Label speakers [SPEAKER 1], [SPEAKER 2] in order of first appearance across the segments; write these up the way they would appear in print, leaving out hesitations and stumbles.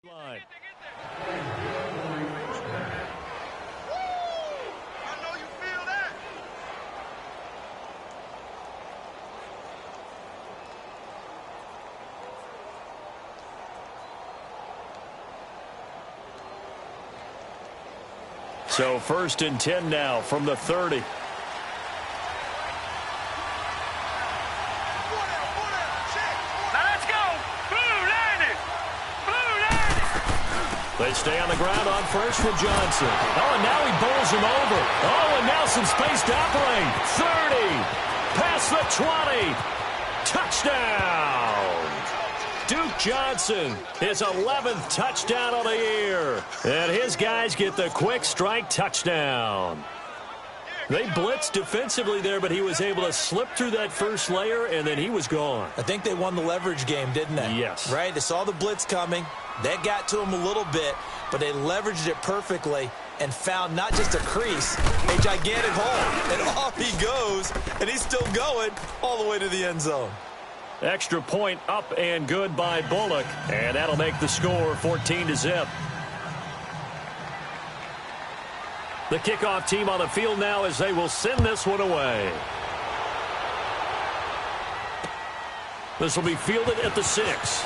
[SPEAKER 1] line. So 1st and 10 now from the 30. They stay on the ground on first for Johnson. Oh, and now he bowls him over. Oh, and now some space to operate. 30. Past the 20. Touchdown. Duke Johnson, his 11th touchdown of the year. And his guys get the quick strike touchdown. They blitzed defensively there, but he was able to slip through that first layer, and then he was gone.
[SPEAKER 2] I think they won the leverage game, didn't they?
[SPEAKER 1] Yes.
[SPEAKER 2] Right? They saw the blitz coming. That got to him a little bit, but they leveraged it perfectly and found not just a crease, a gigantic hole. And off he goes, and he's still going all the way to the end zone.
[SPEAKER 1] Extra point up and good by Bullock, and that'll make the score 14-0. The kickoff team on the field now as they will send this one away. This will be fielded at the 6.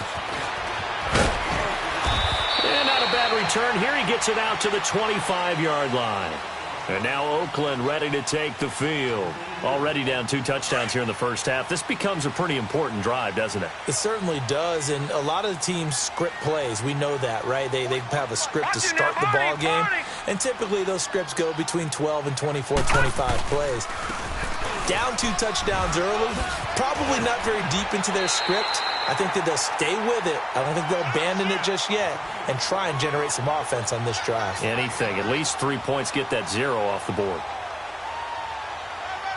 [SPEAKER 1] And not a bad return. Here he gets it out to the 25-yard line. And now Oakland ready to take the field. Already down 2 touchdowns here in the first half. This becomes a pretty important drive, doesn't it?
[SPEAKER 2] It certainly does, and a lot of the teams script plays. We know that, right? They have a script to start the ball game, and typically those scripts go between 12 and 24, 25 plays. Down 2 touchdowns early, probably not very deep into their script. I think that they'll stay with it. I don't think they'll abandon it just yet and try and generate some offense on this drive.
[SPEAKER 1] Anything. At least 3 points, get that 0 off the board.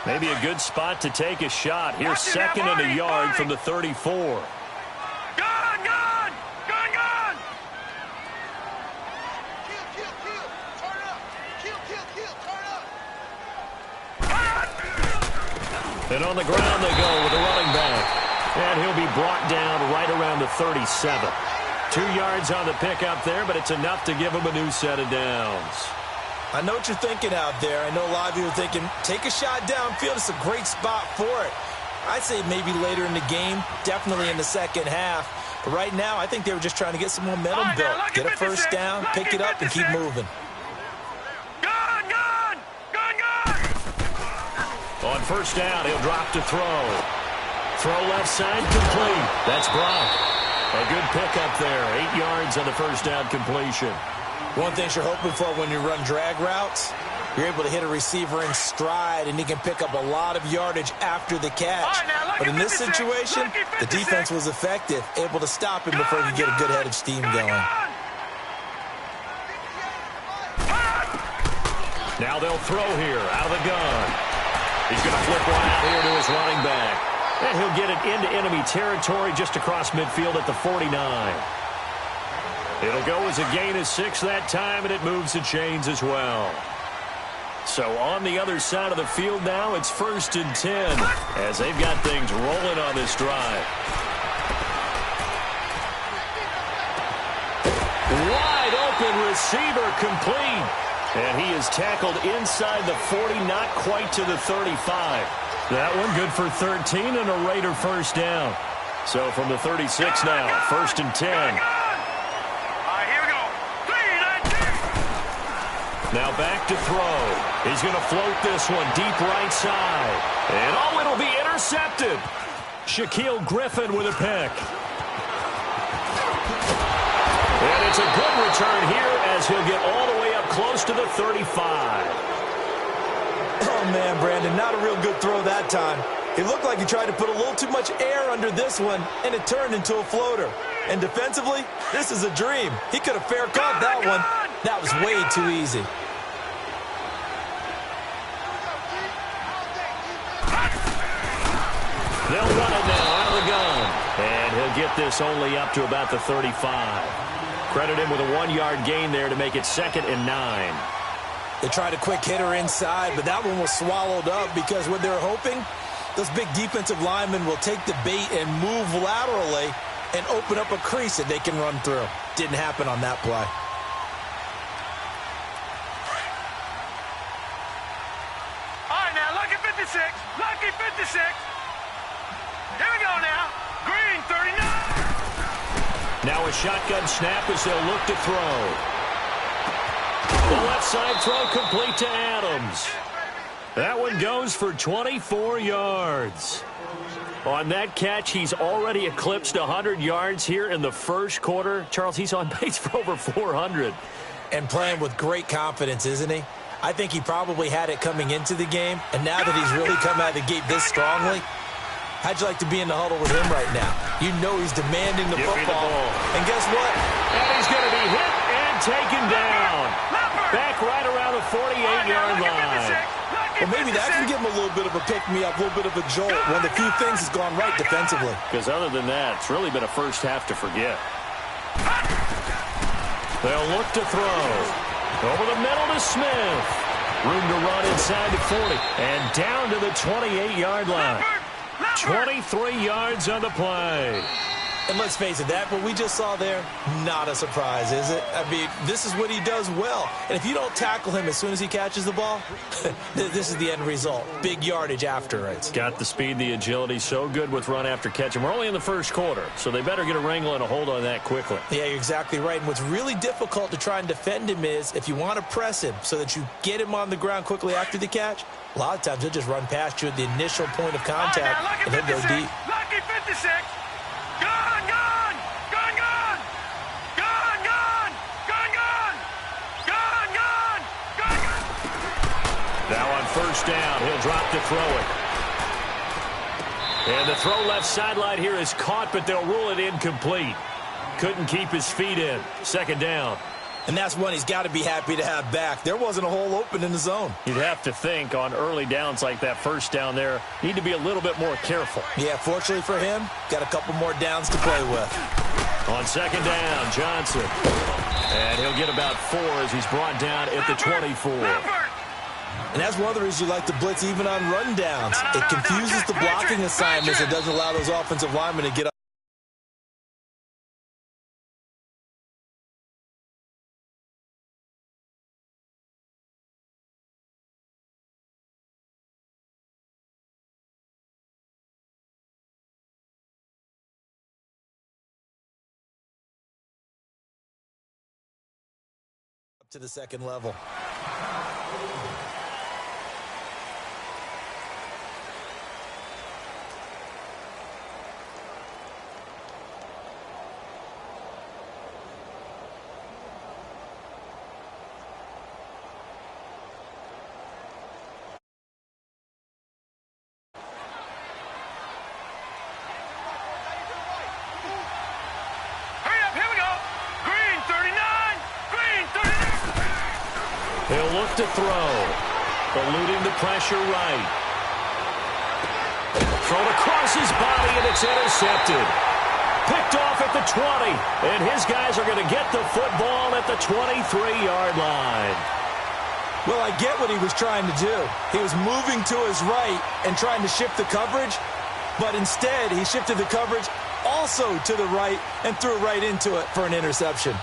[SPEAKER 1] Maybe a good spot to take a shot. Here's 2nd and a yard from the 34. And on the ground they go with the running back. And he'll be brought down right around the 37. 2 yards on the pickup there, but it's enough to give him a new set of downs.
[SPEAKER 2] I know what you're thinking out there. I know a lot of you are thinking, take a shot downfield. It's a great spot for it. I'd say maybe later in the game, definitely in the second half. But right now, I think they were just trying to get some momentum built. Get a first down, pick it up, and keep moving.
[SPEAKER 1] On first down, he'll drop to throw. Throw left side, complete. That's Brock. A good pickup there. 8 yards on the first down completion.
[SPEAKER 2] One thing you're hoping for when you run drag routes, you're able to hit a receiver in stride, and he can pick up a lot of yardage after the catch. But in this situation, the defense was effective, able to stop him before he could get a good head of steam going.
[SPEAKER 1] Now they'll throw here out of the gun. He's going to flip one out here to his running back. And he'll get it into enemy territory just across midfield at the 49. It'll go as a gain of 6 that time, and it moves the chains as well. So on the other side of the field now, it's 1st and 10 as they've got things rolling on this drive. Wide open receiver complete. And he is tackled inside the 40, not quite to the 35. That one good for 13 and a Raider first down. So from the 36 now, 1st and 10. Now back to throw. He's going to float this one deep right side. And oh, it'll be intercepted. Shaquille Griffin with a pick. And it's a good return here as he'll get all the way up close to the 35.
[SPEAKER 2] Oh, man, Brandon, not a real good throw that time. It looked like he tried to put a little too much air under this one, and it turned into a floater. And defensively, this is a dream. He could have fair caught that one. That was way too easy.
[SPEAKER 1] They'll run it now out of the gun. And he'll get this only up to about the 35. Credit him with a 1-yard gain there to make it 2nd and 9.
[SPEAKER 2] They tried a quick hitter inside, but that one was swallowed up because what they're hoping, those big defensive linemen will take the bait and move laterally and open up a crease that they can run through. Didn't happen on that play.
[SPEAKER 3] All right, now, lucky 56. Lucky 56. Here we go now. Green, 39.
[SPEAKER 1] Now a shotgun snap as they'll look to throw. The left side throw complete to Adams. That one goes for 24 yards. On that catch, he's already eclipsed 100 yards here in the first quarter. Charles, he's on pace for over 400.
[SPEAKER 2] And playing with great confidence, isn't he? I think he probably had it coming into the game, and now that he's really come out of the gate this strongly, how'd you like to be in the huddle with him right now? You know he's demanding the football. And guess what?
[SPEAKER 1] And he's going to be hit and taken down. Back right around the 48-yard line.
[SPEAKER 2] Well, maybe that can give him a little bit of a pick-me-up, a little bit of a jolt. One of the few things has gone right defensively.
[SPEAKER 1] Because other than that, it's really been a first half to forget. They'll look to throw. Over the middle to Smith. Room to run inside the 40. And down to the 28-yard line. 23 yards on the play.
[SPEAKER 2] And let's face it, that what we just saw there, not a surprise, is it? I mean, this is what he does well. And if you don't tackle him as soon as he catches the ball, this is the end result. Big yardage after it.
[SPEAKER 1] Got the speed, the agility, so good with run after catch. And we're only in the first quarter, so they better get a wrangle and a hold on that quickly.
[SPEAKER 2] Yeah, you're exactly right. And what's really difficult to try and defend him is if you want to press him so that you get him on the ground quickly after the catch, a lot of times he'll just run past you at the initial point of contact, and he'll go deep.
[SPEAKER 3] Lucky 56. Gone, gone, gone, gone, gone, gone, gone, gone, gone, gone, gone, gone.
[SPEAKER 1] Now on first down, he'll drop to throw it. And the throw left sideline here is caught, but they'll rule it incomplete. Couldn't keep his feet in. Second down.
[SPEAKER 2] And that's one he's got to be happy to have back. There wasn't a hole open in the zone.
[SPEAKER 1] You'd have to think on early downs like that first down there, need to be a little bit more careful.
[SPEAKER 2] Yeah, fortunately for him, got a couple more downs to play with.
[SPEAKER 1] On second down, Johnson. And he'll get about 4 as he's brought down at the 24.
[SPEAKER 2] And that's one of the reasons you like to blitz even on rundowns. It confuses the blocking assignments. It doesn't allow those offensive linemen to get up. To the second level.
[SPEAKER 1] He'll look to throw. Eluding the pressure right. Thrown across his body, and it's intercepted. Picked off at the 20. And his guys are going to get the football at the 23-yard line.
[SPEAKER 2] Well, I get what he was trying to do. He was moving to his right and trying to shift the coverage. But instead, he shifted the coverage also to the right and threw right into it for an interception.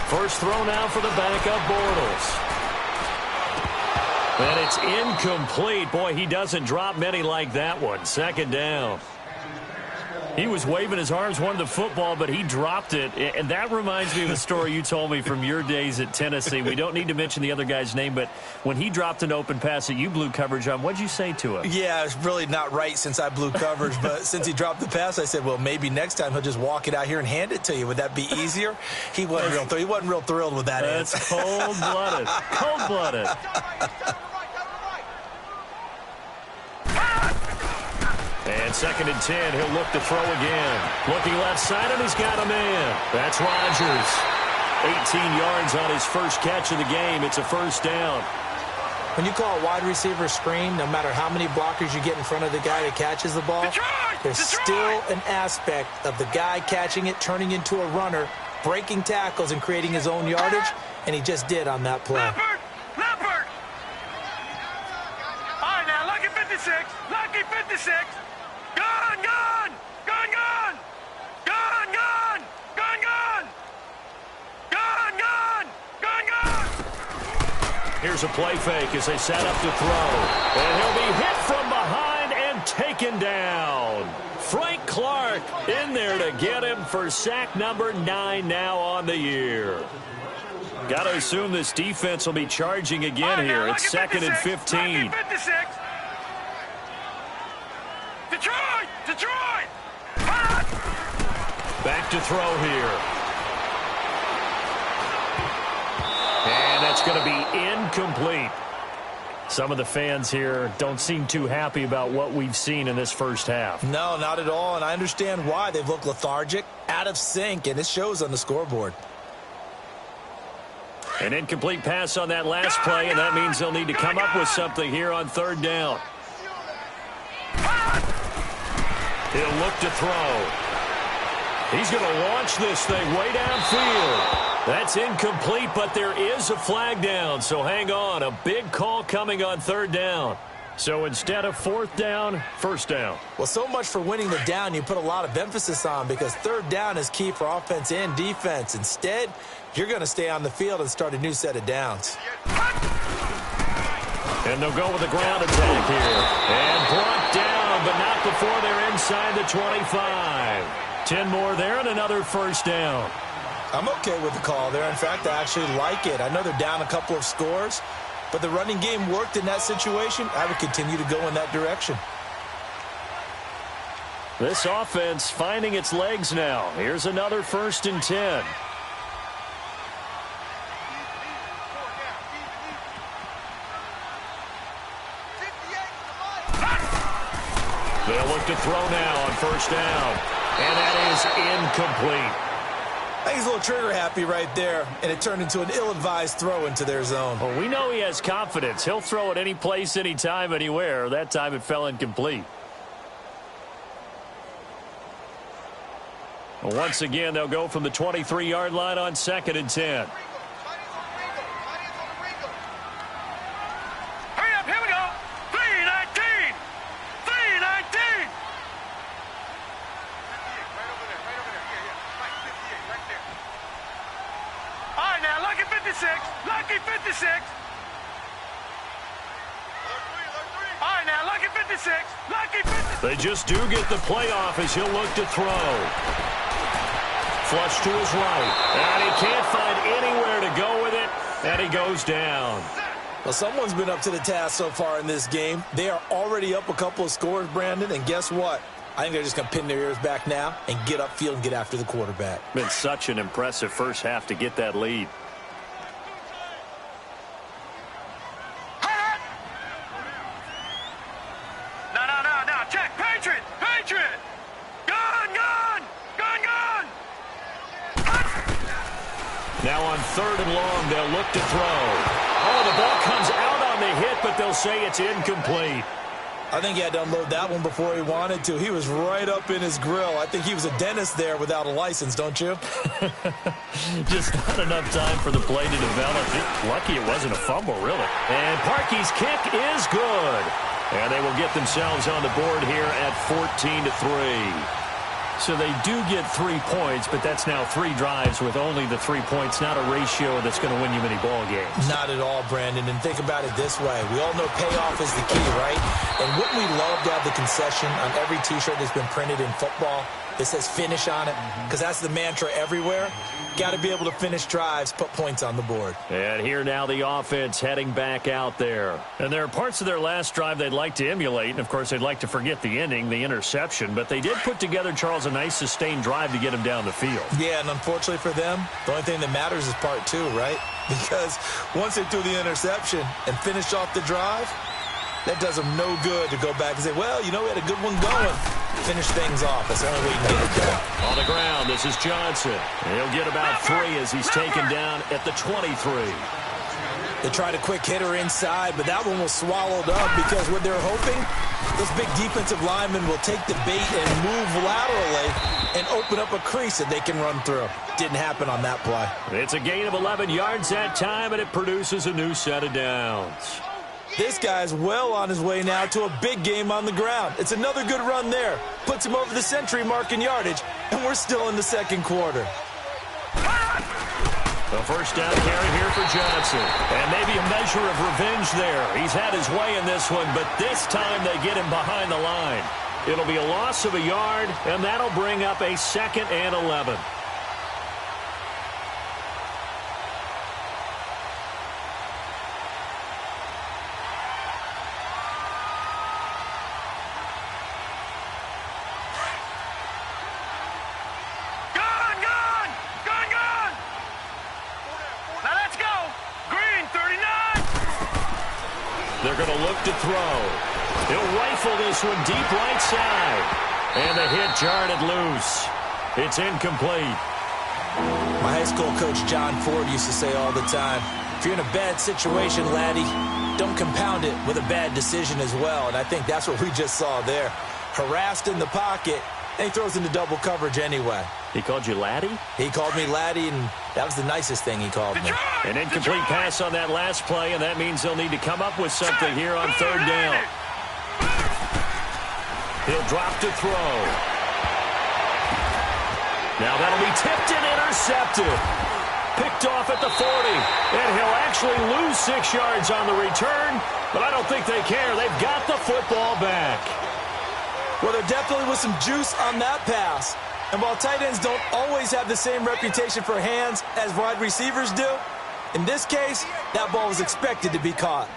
[SPEAKER 1] First throw now for the backup Bortles. And it's incomplete. Boy, he doesn't drop many like that one. Second down. He was waving his arms, wanted the football, but he dropped it. And that reminds me of a story you told me from your days at Tennessee. We don't need to mention the other guy's name, but when he dropped an open pass that you blew coverage on, what'd you say to him?
[SPEAKER 2] Yeah, it's really not right since I blew coverage, but since he dropped the pass, I said, well, maybe next time he'll just walk it out here and hand it to you. Would that be easier? He wasn't real thrilled with that answer.
[SPEAKER 1] That's cold-blooded. Cold-blooded. And second and 10, he'll look to throw again. Looking left side, and he's got a man. That's Rodgers. 18 yards on his first catch of the game. It's a first down.
[SPEAKER 2] When you call a wide receiver screen, no matter how many blockers you get in front of the guy that catches the ball, there's still an aspect of the guy catching it, turning into a runner, breaking tackles, and creating his own yardage, and he just did on that play.
[SPEAKER 3] 56. Lucky 56. Gun, gun. Gun, gun. Gun, gun. Gun, gun. Gun, gun. Gun, gun.
[SPEAKER 1] Here's a play fake as they set up to throw. And he'll be hit from behind and taken down. Frank Clark in there to get him for sack number 9 now on the year. Got to assume this defense will be charging again here. It's 2nd and 15.
[SPEAKER 3] Detroit! Detroit!
[SPEAKER 1] Back to throw here. And that's going to be incomplete. Some of the fans here don't seem too happy about what we've seen in this first half.
[SPEAKER 2] No, not at all, and I understand why. They've looked lethargic, out of sync, and it shows on the scoreboard.
[SPEAKER 1] An incomplete pass on that last play, and that means they'll need to come up with something here on 3rd down. He'll look to throw. He's going to launch this thing way downfield. That's incomplete, but there is a flag down, so hang on. A big call coming on 3rd down. So instead of 4th down, 1st down.
[SPEAKER 2] Well, so much for winning the down you put a lot of emphasis on, because 3rd down is key for offense and defense. Instead, you're going to stay on the field and start a new set of downs.
[SPEAKER 1] And they'll go with a ground attack here. And brought down, but not before they're inside the 25. 10 more there and another 1st down.
[SPEAKER 2] I'm okay with the call there. In fact, I actually like it. I know they're down a couple of scores, but the running game worked in that situation. I would continue to go in that direction.
[SPEAKER 1] This offense finding its legs now. Here's another 1st and 10. They'll look to throw now on 1st down. And that is incomplete.
[SPEAKER 2] I think he's a little trigger happy right there, and it turned into an ill-advised throw into their zone.
[SPEAKER 1] Well, we know he has confidence. He'll throw it any place, anytime, anywhere. That time it fell incomplete. Well, once again, they'll go from the 23-yard line on 2nd and 10.
[SPEAKER 3] Hurry up, here we go. 3:19. 3:19. All right, now, lucky 56. Lucky 56. All right, now, lucky 56. Lucky 56.
[SPEAKER 1] They just do get the playoff as he'll look to throw. Flush to his right. And he can't find anywhere to go with it. And he goes down.
[SPEAKER 2] Well, someone's been up to the task so far in this game. They are already up a couple of scores, Brandon, and guess what? I think they're just going to pin their ears back now and get upfield and get after the quarterback.
[SPEAKER 1] Been such an impressive first half to get that lead.
[SPEAKER 3] No. Check. Patriot. Patriot. Gun.
[SPEAKER 1] Now on 3rd and long, they'll look to throw. Oh, the ball comes out on the hit, but they'll say it's incomplete.
[SPEAKER 2] I think he had to unload that one before he wanted to. He was right up in his grill. I think he was a dentist there without a license, don't you?
[SPEAKER 1] Just not enough time for the play to develop. Lucky it wasn't a fumble, really. And Parkey's kick is good. And they will get themselves on the board here at 14-3. So they do get 3 points, but that's now 3 drives with only the 3 points, not a ratio that's going to win you many ball games.
[SPEAKER 2] Not at all, Brandon. And think about it this way. We all know payoff is the key, right? And wouldn't we love to have the concession on every T-shirt that's been printed in football that says finish on it? Because that's the mantra everywhere. Got to be able to finish drives, put points on the board.
[SPEAKER 1] And here now the offense heading back out there. And there are parts of their last drive they'd like to emulate. And, of course, they'd like to forget the ending, the interception. But they did put together, Charles, a nice sustained drive to get him down the field.
[SPEAKER 2] Yeah, and unfortunately for them, the only thing that matters is part 2, right? Because once they threw the interception and finished off the drive, that does them no good to go back and say, well, you know, we had a good one going. Finish things off. That's the only way you can get it done.
[SPEAKER 1] On the ground, this is Johnson. He'll get about 3 as he's taken down at the 23.
[SPEAKER 2] They tried a quick hitter inside, but that one was swallowed up because what they're hoping, this big defensive lineman will take the bait and move laterally and open up a crease that they can run through. Didn't happen on that play.
[SPEAKER 1] It's a gain of 11 yards that time, and it produces a new set of downs.
[SPEAKER 2] This guy's well on his way now to a big game on the ground. It's another good run there. Puts him over the century mark in yardage, and we're still in the second quarter.
[SPEAKER 1] The first down carry here for Johnson. And maybe a measure of revenge there. He's had his way in this one, but this time they get him behind the line. It'll be a loss of a yard, and that'll bring up a 2nd and 11. They're going to look to throw. He'll rifle this one deep right side. And the hit jarred it loose. It's incomplete.
[SPEAKER 2] My high school coach John Ford used to say all the time, if you're in a bad situation, laddie, don't compound it with a bad decision as well. And I think that's what we just saw there. Harassed in the pocket, and he throws into double coverage anyway.
[SPEAKER 1] He called you laddie?
[SPEAKER 2] He called me laddie, and that was the nicest thing he called me.
[SPEAKER 1] An incomplete pass on that last play, and that means they'll need to come up with something here on 3rd down. He'll drop to throw. Now that'll be tipped and intercepted. Picked off at the 40, and he'll actually lose 6 yards on the return, but I don't think they care. They've got the football back.
[SPEAKER 2] Well, there definitely was some juice on that pass. And while tight ends don't always have the same reputation for hands as wide receivers do, in this case, that ball was expected to be caught.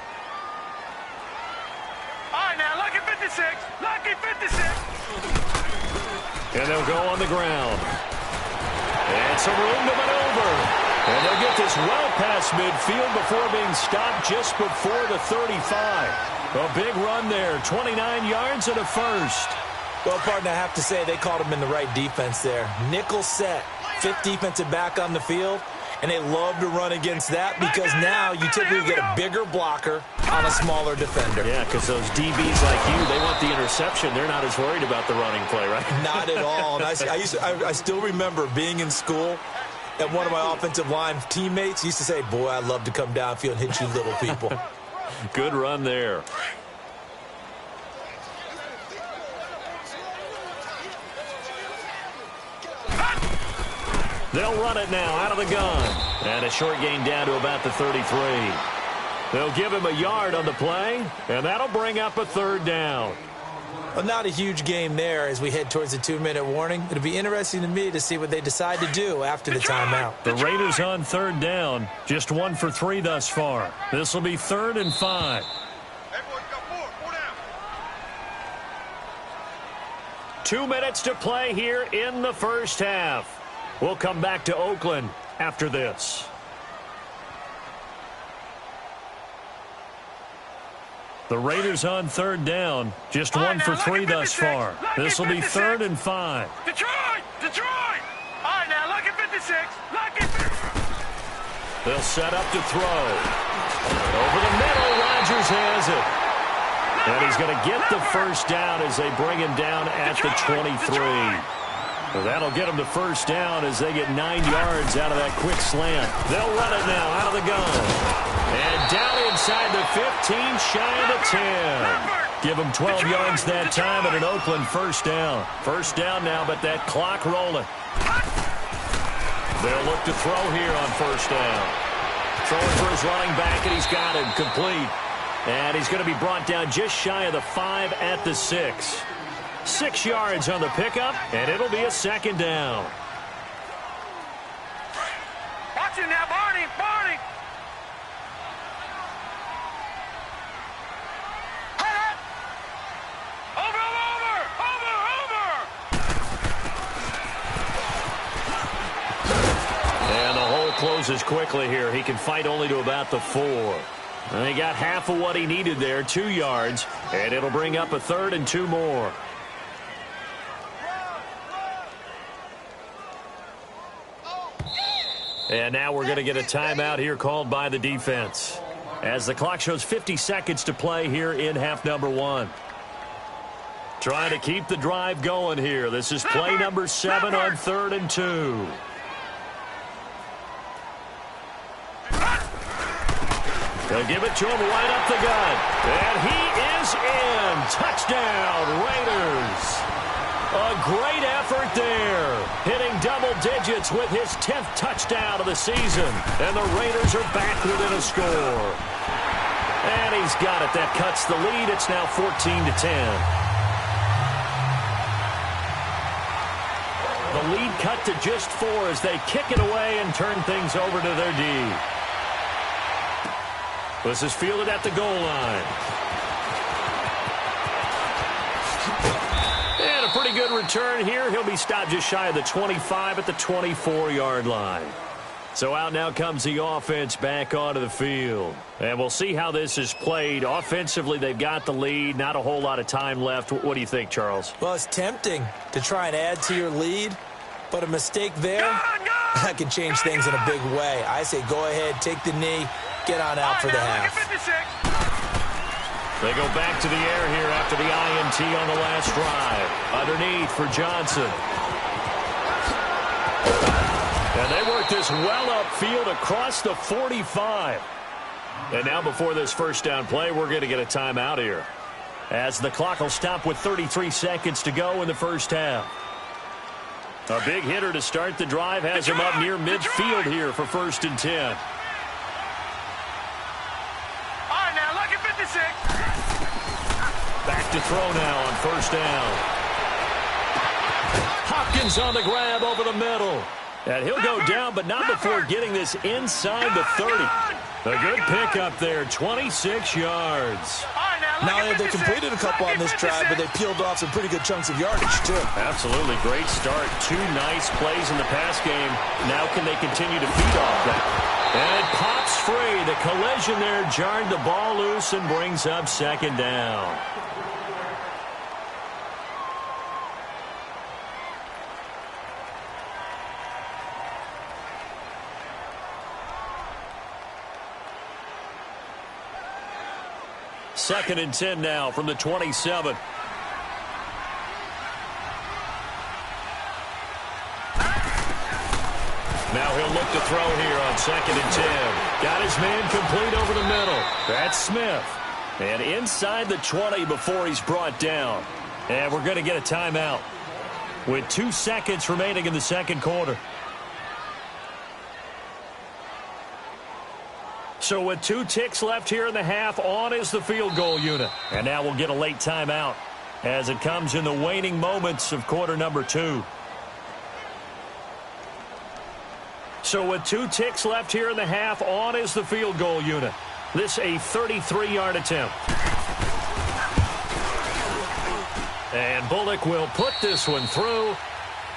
[SPEAKER 3] All right, now, lucky 56. Lucky 56.
[SPEAKER 1] And they'll go on the ground. And some room to maneuver. And they'll get this well past midfield before being stopped just before the 35. A big run there, 29 yards and a first.
[SPEAKER 2] Well, partner, I have to say they called him in the right defense there. Nickel set, 5th defensive back on the field, and they love to run against that because now you typically get a bigger blocker on a smaller defender.
[SPEAKER 1] Yeah, because those DBs like you, they want the interception. They're not as worried about the running play, right?
[SPEAKER 2] Not at all. And I still remember being in school, and one of my offensive line teammates used to say, boy, I'd love to come downfield and hit you little people.
[SPEAKER 1] Good run there. They'll run it now out of the gun. And a short gain down to about the 33. They'll give him a yard on the play, and that'll bring up a 3rd down.
[SPEAKER 2] Well, not a huge game there as we head towards the 2-minute warning. It'll be interesting to me to see what they decide to do after the timeout.
[SPEAKER 1] The Raiders on 3rd down, just 1 for 3 thus far. This will be 3rd and 5. 2 minutes to play here in the first half. We'll come back to Oakland after this. The Raiders on 3rd down, just 1 for 3 thus far. This will be 3rd and 5.
[SPEAKER 3] Detroit! All right, now, lucky 56. Lucky 56.
[SPEAKER 1] They'll set up to throw. Over the middle, Rodgers has it. And he's going to get the first down as they bring him down at the 23. Well, that'll get them to first down as they get 9 yards out of that quick slant. They'll run it now out of the gun. And down inside the 15, shy of the 10. Give them 12 yards that time and an Oakland first down. First down now, but that clock rolling. They'll look to throw here on first down. Throwing for his running back, and he's got him complete. And he's going to be brought down just shy of the 5 at the 6. 6 yards on the pickup, and it'll be a 2nd down.
[SPEAKER 3] Watch him now, Barney! Over!
[SPEAKER 1] And the hole closes quickly here. He can fight only to about the 4. And he got half of what he needed there, 2 yards, and it'll bring up a 3rd and 2 more. And now we're going to get a timeout here called by the defense as the clock shows 50 seconds to play here in half number 1. Trying to keep the drive going here. This is play number 7 on 3rd and 2. They'll give it to him right up the gut. And he is in. Touchdown, Raiders. A great effort there. Hitting double digits with his 10th touchdown of the season. And the Raiders are back within a score. And he's got it. That cuts the lead. It's now 14-10. The lead cut to just 4 as they kick it away and turn things over to their D. This is fielded at the goal line. And a pretty good return here. He'll be stopped just shy of the 25 at the 24-yard line. So out now comes the offense back onto the field. And we'll see how this is played. Offensively, they've got the lead. Not a whole lot of time left. What do you think, Charles?
[SPEAKER 2] Well, it's tempting to try and add to your lead, but a mistake there, that can change things in a big way. I say go ahead, take the knee, get on out for the half.
[SPEAKER 1] They go back to the air here after the INT on the last drive. Underneath for Johnson. And they work this well upfield across the 45. And now before this first down play, we're going to get a timeout here, as the clock will stop with 33 seconds to go in the first half. A big hitter to start the drive has him up near midfield here for 1st and 10.
[SPEAKER 3] All right, now, lucky 56.
[SPEAKER 1] Back to throw now on 1st down. Hopkins on the grab over the middle. And he'll go down, but not before getting this inside the 30. A good pickup there, 26 yards.
[SPEAKER 2] Not only have they completed a couple on this drive, but they peeled off some pretty good chunks of yardage, too.
[SPEAKER 1] Absolutely. Great start. 2 nice plays in the pass game. Now can they continue to feed off that? And it pops free. The collision there jarred the ball loose and brings up 2nd down. Second and 10 now from the 27. Now he'll look to throw here on 2nd and 10. Got his man complete over the middle. That's Smith. And inside the 20 before he's brought down. And we're going to get a timeout with 2 seconds remaining in the second quarter. So with 2 ticks left here in the half, on is the field goal unit. And now we'll get a late timeout as it comes in the waning moments of quarter number 2. So with 2 ticks left here in the half, on is the field goal unit. This a 33-yard attempt. And Bullock will put this one through.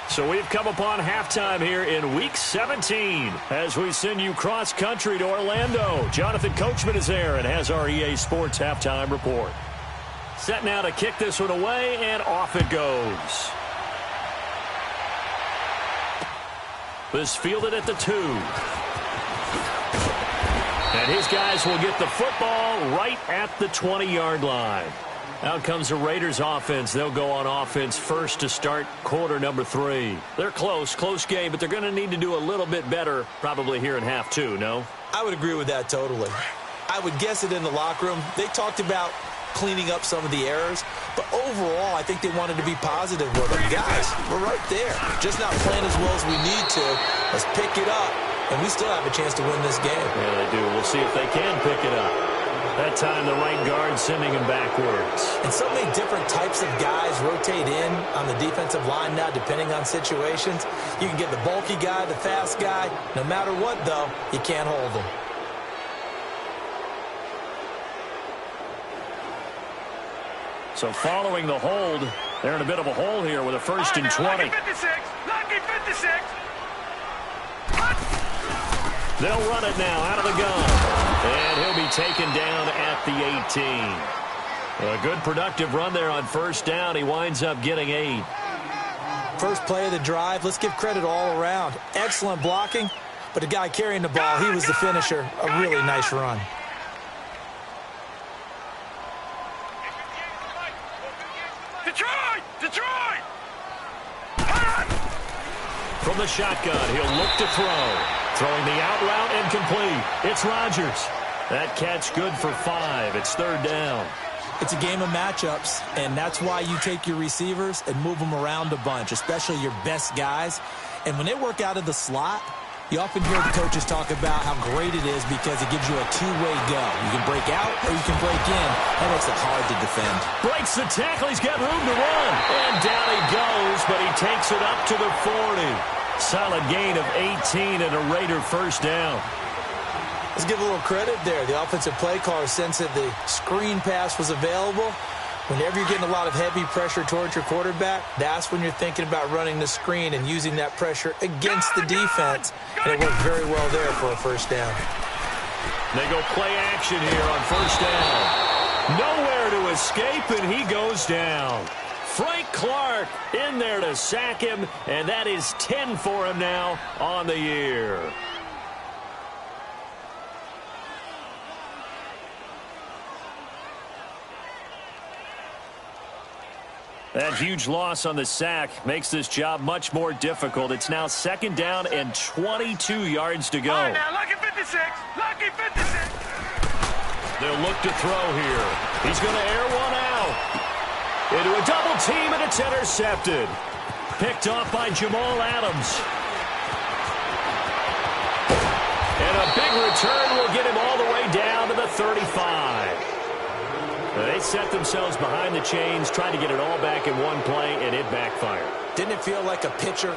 [SPEAKER 1] So we've come upon halftime here in Week 17 as we send you cross-country to Orlando. Jonathan Coachman is there and has our EA Sports halftime report. Set now to kick this one away, and off it goes. This fielded at the 2. And his guys will get the football right at the 20-yard line. Out comes the Raiders offense. They'll go on offense first to start quarter number 3. They're close game, but they're going to need to do a little bit better probably here in half 2, no?
[SPEAKER 2] I would agree with that totally. I would guess it in the locker room. They talked about cleaning up some of the errors, but overall I think they wanted to be positive with them. Guys, we're right there. Just not playing as well as we need to. Let's pick it up, and we still have a chance to win this game.
[SPEAKER 1] Yeah, they do. We'll see if they can pick it up. That time the right guard sending him backwards.
[SPEAKER 2] And so many different types of guys rotate in on the defensive line now depending on situations. You can get the bulky guy, the fast guy. No matter what, though, you can't hold them.
[SPEAKER 1] So following the hold, they're in a bit of a hole here with a 1st and 20.
[SPEAKER 3] Lucky 56. Lucky 56.
[SPEAKER 1] They'll run it now out of the gun. And he'll be taken down at the 18. A good productive run there on 1st down. He winds up getting 8.
[SPEAKER 2] First play of the drive, let's give credit all around. Excellent blocking, but the guy carrying the ball, he was the finisher. A really nice run.
[SPEAKER 3] Detroit!
[SPEAKER 1] From the shotgun, he'll look to throw. Throwing the out route and complete. It's Rodgers. That catch good for 5. It's 3rd down.
[SPEAKER 2] It's a game of matchups, and that's why you take your receivers and move them around a bunch, especially your best guys. And when they work out of the slot, you often hear the coaches talk about how great it is because it gives you a two-way go. You can break out or you can break in. That makes it hard to defend.
[SPEAKER 1] Breaks the tackle. He's got room to run. And down he goes, but he takes it up to the 40. Solid gain of 18 and a Raider first down.
[SPEAKER 2] Let's give a little credit there. The offensive play caller sensed that the screen pass was available. Whenever you're getting a lot of heavy pressure towards your quarterback, that's when you're thinking about running the screen and using that pressure against the defense. And it worked very well there for a first down.
[SPEAKER 1] They go play action here on first down. Nowhere to escape, and he goes down. Frank Clark in there to sack him, and that is 10 for him now on the year. That huge loss on the sack makes this job much more difficult. It's now 2nd down and 22 yards to go.
[SPEAKER 3] All right, now, lucky 56. Lucky 56.
[SPEAKER 1] They'll look to throw here. He's going to air one out. Into a double team, and it's intercepted. Picked off by Jamal Adams. And a big return will get him all the way down to the 35. They set themselves behind the chains, tried to get it all back in one play, and it backfired.
[SPEAKER 2] Didn't it feel like a pitcher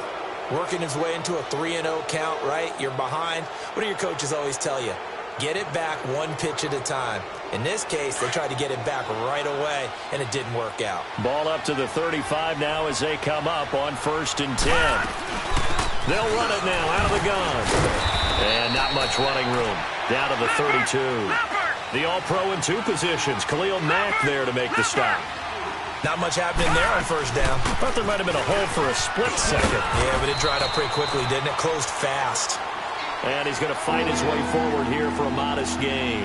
[SPEAKER 2] working his way into a 3-0 count, right? You're behind. What do your coaches always tell you? Get it back one pitch at a time. In this case, they tried to get it back right away, and it didn't work out.
[SPEAKER 1] Ball up to the 35 now as they come up on 1st and 10. They'll run it now out of the gun. And not much running room. Down to the 32. The All-Pro in 2 positions. Khalil Mack there to make the stop.
[SPEAKER 2] Not much happening there on first down.
[SPEAKER 1] Thought there might have been a hole for a split second.
[SPEAKER 2] Yeah, but it dried up pretty quickly, didn't it? Closed fast.
[SPEAKER 1] And he's going to fight his way forward here for a modest gain.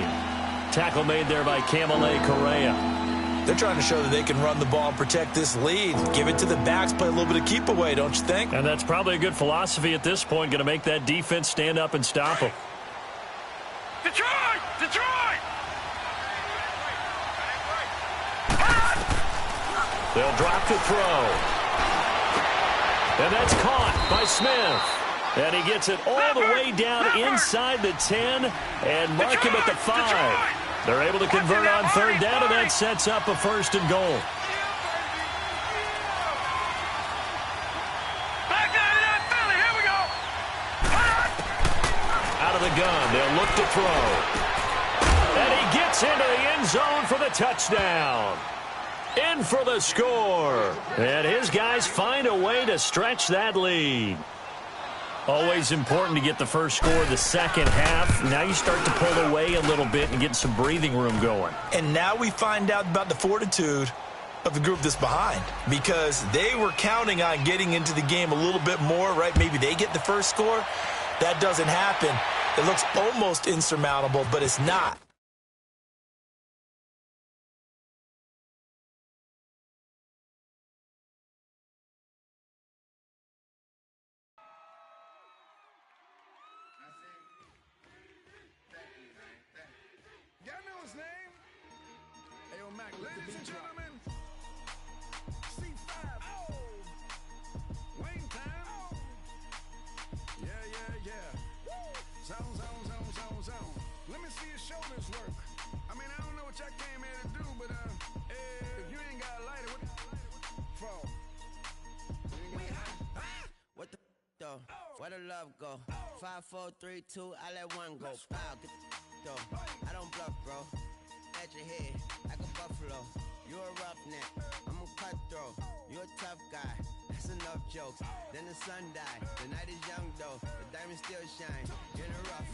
[SPEAKER 1] Tackle made there by Camille Correa.
[SPEAKER 2] They're trying to show that they can run the ball and protect this lead. Give it to the backs, play a little bit of keep away, don't you think?
[SPEAKER 1] And that's probably a good philosophy at this point. Going to make that defense stand up and stop them.
[SPEAKER 3] Detroit! Detroit!
[SPEAKER 1] They'll drop to throw. And that's caught by Smith. And he gets it all the way down inside the 10 and mark him at the 5. They're able to convert on 3rd down, and that sets up a 1st and goal.
[SPEAKER 3] Back down to that Philly. Here we go.
[SPEAKER 1] Out of the gun, they'll look to throw. And he gets into the end zone for the touchdown. In for the score. And his guys find a way to stretch that lead. Always important to get the first score of the second half. Now you start to pull away a little bit and get some breathing room going.
[SPEAKER 2] And now we find out about the fortitude of the group that's behind, because they were counting on getting into the game a little bit more, right? Maybe they get the first score. That doesn't happen. It looks almost insurmountable, but it's not.
[SPEAKER 3] Ladies and gentlemen, C5. Oh, Wayne time. Yeah. Zone. Let me see your shoulders work. I mean, I don't know what y'all came here to do, but if you ain't got a lighter, what for?
[SPEAKER 4] What the though? Where the love go? 5, 4, 3, 2, I let one go. Wow, get the though. I don't bluff, bro. At your head, like a buffalo. You're a roughneck, I'm a cutthroat. You're a tough guy, that's enough jokes. Then the sun died, the night is young though. The diamonds still shine, in a rough.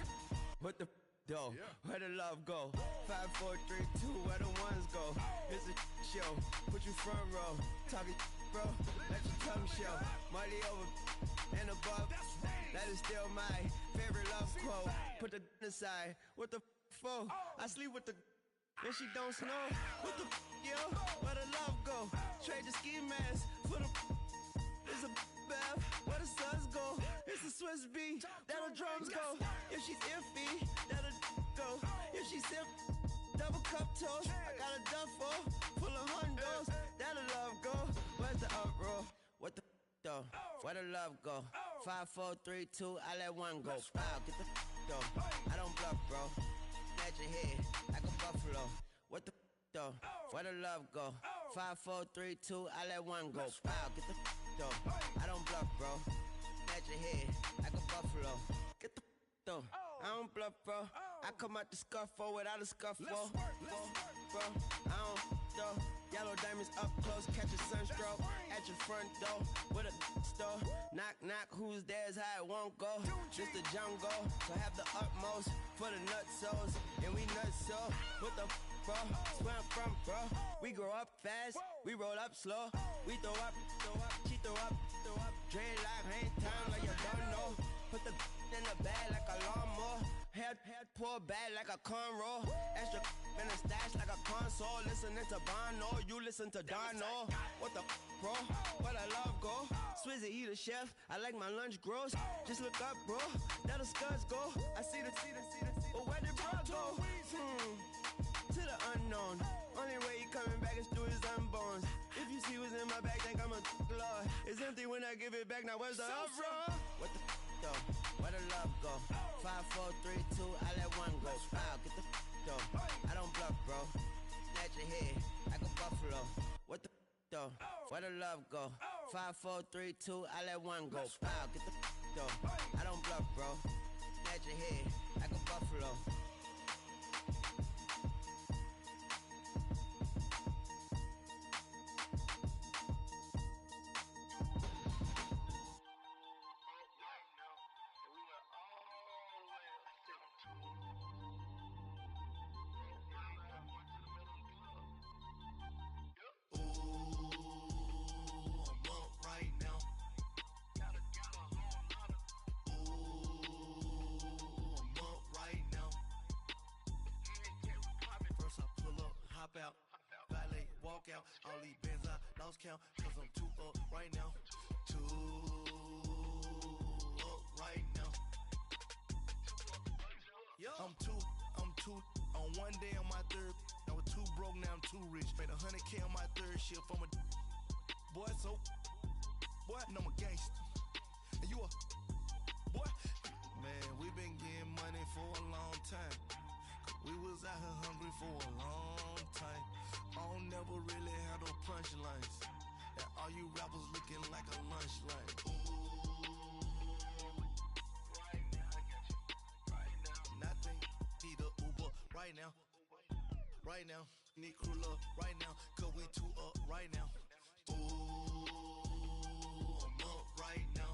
[SPEAKER 4] What the though? Where the love go? 5, 4, 3, 2, where the ones go? It's a show, put you front row. Talking bro, let your tongue show. Money over and above, that is still my favorite love quote. Put the aside, what the for? I sleep with the and she don't snow. What the yo? Where the love go? Trade the ski mask for the it's a bath. Where the suns go? It's a Swiss beat. That'll drums go. If she's iffy, that'll go. If she she sip, double cup toast. I got a duffel full of hundos. That'll love go. Where's the uproar? What the though? Where the love go? 5, 4, 3, 2, I let one go. Wow, get the though. I don't bluff, bro. At your head like a buffalo. What the though? Where the love go? 5, 4, 3, 2, I let one go. Wow, get the though. I don't bluff, bro. At your head like a buffalo. Get the though. I don't bluff, bro. I come out the scuffle without a scuffle. Bro, I don't though. Yellow diamonds up close, catch a sunstroke at your front door with a store. Knock, knock, who's there's how it won't go. Just the jungle, so have the utmost for the nutsos. And we nuts so, what the bro? Where I'm from, bro. We grow up fast, we roll up slow. We throw up, she throw up. Dreadlock, hang time like you don't know. Put the in the bag like a lawnmower. Head pull back like a cornrow. Extra in the stash like a console. Listening to Bono, you listen to Dono. What the bro? Where the love go? Swizzy eat a chef. I like my lunch gross. Just look up, bro. That'll scuds go. I see the. But where did bro go? To the unknown. Only way he coming back is through his unborns. If you see what's in my bag, think I'm a lord. It's empty when I give it back. Now where's the uproar? What the though? Where the love go? 5, 4, 3, 2, I let one go. Wow, get the though. I don't bluff, bro. At your head like a buffalo. What the though? Where the love go? 5, 4, 3, 2, I let one go. Wow, get the though. I don't bluff, bro. At your head like a buffalo.
[SPEAKER 5] Out, valet, walk out, all these bands I lost count, cause I'm too up right now, too up right now. I'm too, on one day on my third, I was too broke, now I'm too rich, made 100K on my third shift, I'm a boy, so, boy, and I'm a gangster, and you a, boy, man, we been getting money for a long time. We was out here hungry for a long time. I don't never really had no punchlines. And all you rappers looking like a lunch line. Ooh, right now, I got you. Right now, nothing. Need a Uber right now. Right now, need crew love right now. Cause we too up right now. Ooh, I'm up right now.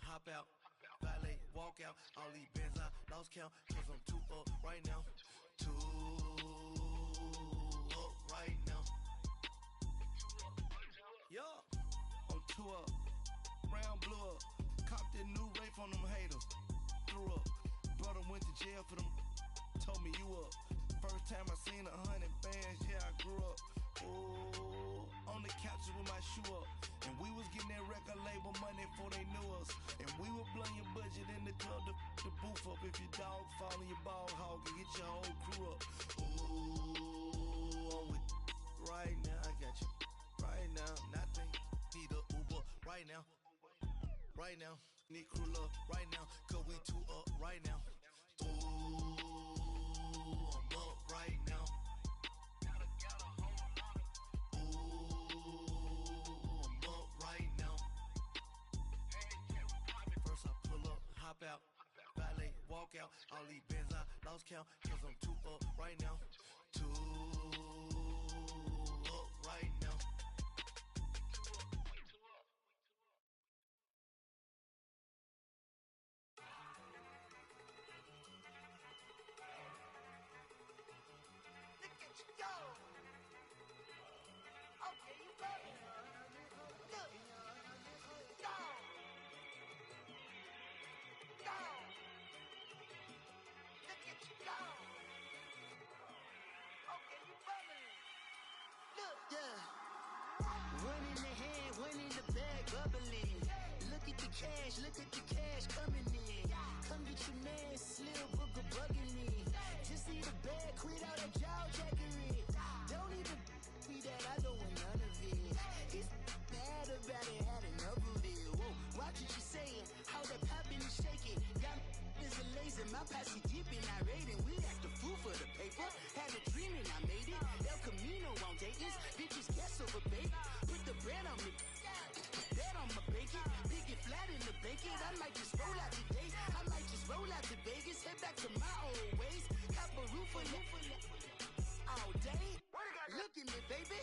[SPEAKER 5] Hop out, valet, walk out, all these bands I lost count, cause I'm too up right now, too up right now. Yeah, I'm too up, round blew up, copped that new rape on them haters, threw up, brother went to jail for them, told me you up, first time I seen 100 bands, yeah I grew up, ooh, on the couches with my shoe up. And we was getting that record label money before they knew us. And we were blowing your budget in the club to boof up. If your dog fall in your ball hog and get your whole crew up. Ooh, I'm with right now. I got you right now. Nothing. Need a Uber right now. Right now. Need crew love right now. Cause we too up right now. Ooh, I'm up right now. Hop out, valet, walk out, all these bands I lost count, cause I'm too up right now, too up right now.
[SPEAKER 3] Look at you go! Okay, you go! Look! Go! Go! Look at you go!
[SPEAKER 4] bubbling. Look at the cash coming in. Come get your man, Slim Booker bugging me. Just need a bag, quit all that jaw jackery. Don't even me that, I don't want none of it. He's mad about it, had enough of it. Whoa, watch what you saying, how that poppin' and shaking. Got is a laser, my posse deep and I raiding. We act the fool for the paper, had a dream and I made it. El Camino on Dayton's, bitches guess over bait. Put the bread on me, bet on my bacon. Big it flat in the bacon, I might just roll out today. I might just roll out to Vegas, head back to my old ways. Cop a roof for all day. Look at me, baby.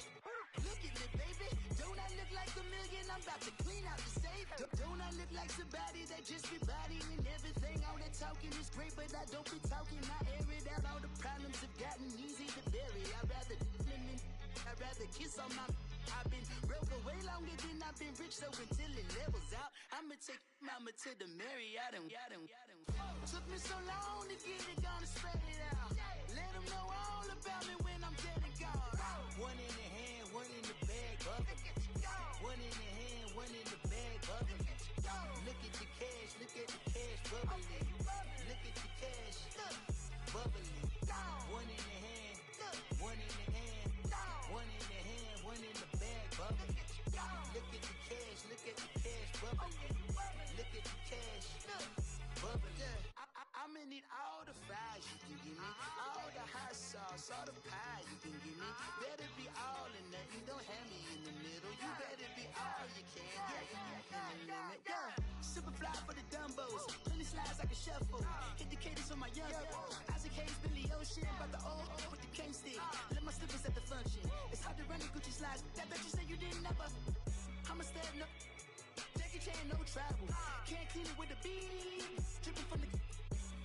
[SPEAKER 4] Look at me, baby. Don't I look like a million? I'm about to clean out the safe. Don't I look like somebody that just be bodying everything? All that talking is great, but I don't be talking. I air it out. All the problems have gotten easy to bury. I'd rather kiss on my. I've been broke away longer than I've been rich, so until it levels out, I'ma take mama to the Marriott and took me so long to get it, gonna spread it out. Let them know all about me when I'm dead and gone. One in the hand, one in the bag, bubbling. One in the hand, one in the bag, bubbling. Look at the cash, bubbling. Look at the cash, bubbling. One in the hand, one in the hand, one in the hand, one in the bag, bubbling. Look at the cash, bubbling. Look at the cash, bubbling. I'ma need all the fries you can give me, all the hot sauce, all the pie you can give me. Better be all or nothing, don't have me in the middle. You better be all you can, in the limit. Yeah, super fly for the Dumbos, plenty slides like a shuffle. Hit the cadence for my young Isaac Hayes, Billy Ocean, but the old with the cane stick. Let my slippers at the function. It's hard to run the Gucci slides. That bet you say you didn't never. I'ma step no. Jackie Chan, no travel. Can't clean it with the beat. Dripping from the.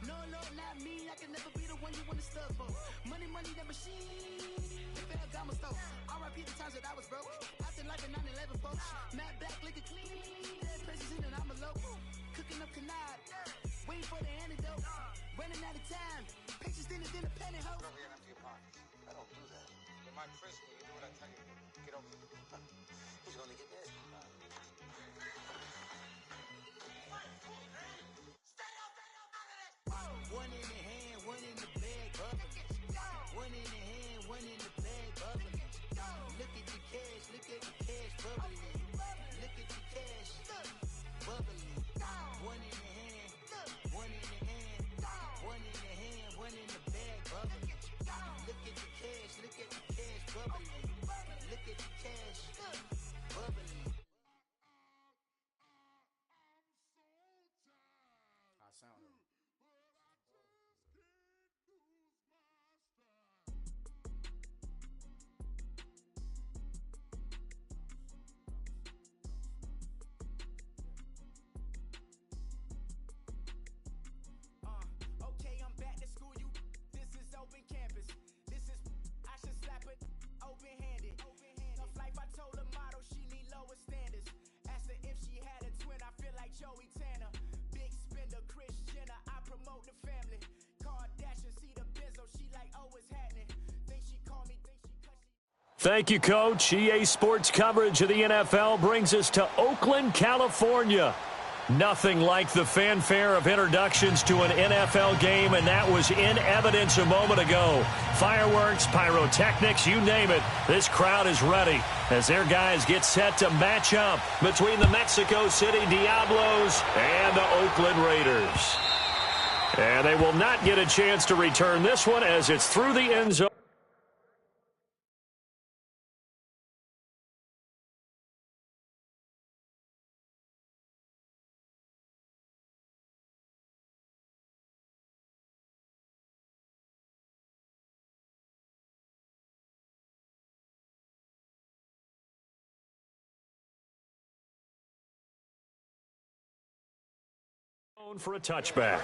[SPEAKER 4] No, Lord, not me. I can never be the one you want to stuff for. Money, that machine. If it got my stove. R.I.P. the times that I was broke. Acting like a 9/11 folks. Matte back, liquor clean. Dead presses in and I'm a local. Cooking up canard. Waiting for the antidote. Running out of time. Pictures thinner than a penny hoe.
[SPEAKER 6] Over here, empty your pockets. I don't do that. In my prison, you do what I tell you. Get over here. He's gonna get this.
[SPEAKER 4] One in the hand, one in the bag, bubbling. One in the hand, one in the bag, bubbling. Look at the cash, bubbling. Look at the cash, bubbling. One in the hand, one in the hand, one in the hand, one in the bag, bubbling. Look at the cash, bubbling. Look at the cash, bubbling.
[SPEAKER 6] I sound it.
[SPEAKER 7] Okay, I'm back to school. This is open campus. This is I should slap it open-handed. Tough life, I told her motto she need lower standards. Asked her if she had a twin. I feel like Joey Tanner. Big spender, Chris Jenner. I promote the family. Kardashian, see the Benzo. She like, oh, it's happening. Think she call me. Think she cut.
[SPEAKER 1] Thank you, Coach. EA Sports coverage of the NFL brings us to Oakland, California. Nothing like the fanfare of introductions to an NFL game, and that was in evidence a moment ago. Fireworks, pyrotechnics, you name it. This crowd is ready as their guys get set to match up between the Mexico City Diablos and the Oakland Raiders. And they will not get a chance to return this one as it's through the end zone. For a touchback.